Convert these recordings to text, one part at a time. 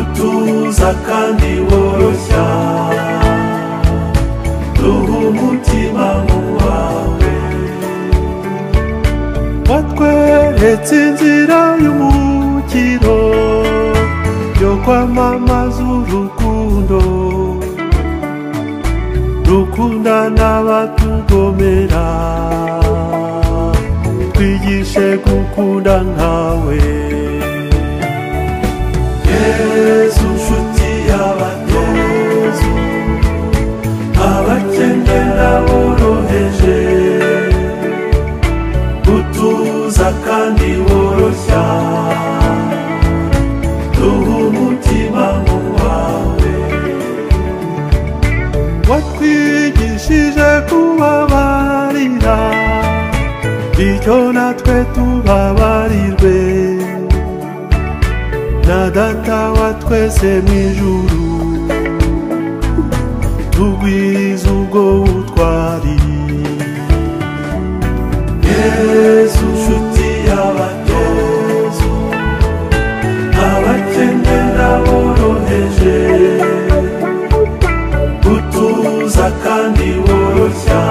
utuza kandi woroshya, duha umutima mu wawe. Watweretse inzira y'umukiro yo kwamamaza urukundo, rukunda n'abatugomera, twigishe gukunda nkawe. Yesu nshuti y'abatozo, abakene n'aboroheje, utuza kandi woroshya, duha umutima mu wawe. Watwigishije kubabarira, bityo natwe tubabarirwe na Data wa twese mw'ijuru, tugwize ubwo butwari. Yesu nshuti y'abatozo, abakene n'aboroheje, utuza kandi woroshya,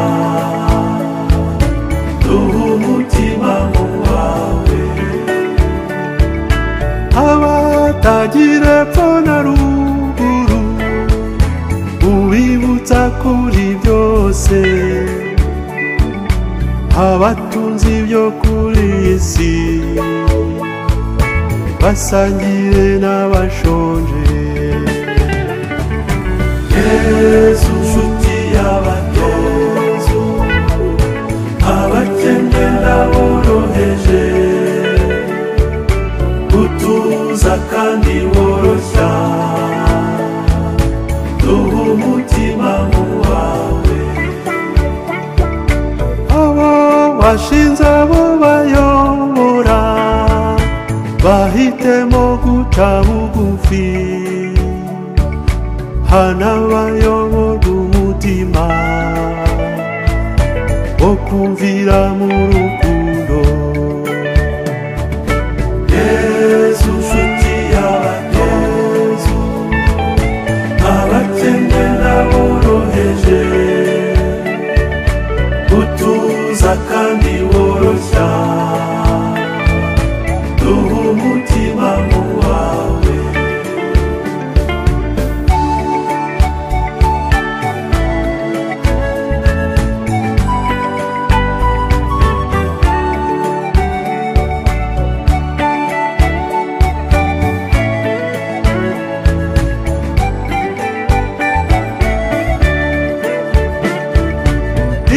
duha umutima mu wawe. Abatagira epfo na ruguru, ubibutsa kuri byose, abatunzi byo kuri isi, basangire n'abashonje. Yesu nshuti y'abatozo, abakene n'aboroheje, utuza kandi woroshya, duha umutima mu wawe. Abo washinze abo bayobora, bahitemo guca bugufi, hana bayoborwa umutima wo kumvira mu rukundo. Yesu nshuti y'abatozo, abakene n'aboroheje, utuza kandi woroshya, duha umutima mu wawe.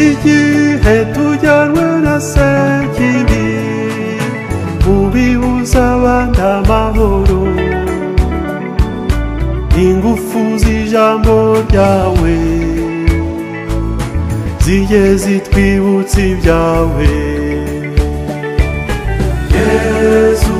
Igihe tujyanwe na sekibi, ubibuza abandi amahoro, ingufu z'ijambo ryawe zijye zitwibutsa ibyawe. Yesu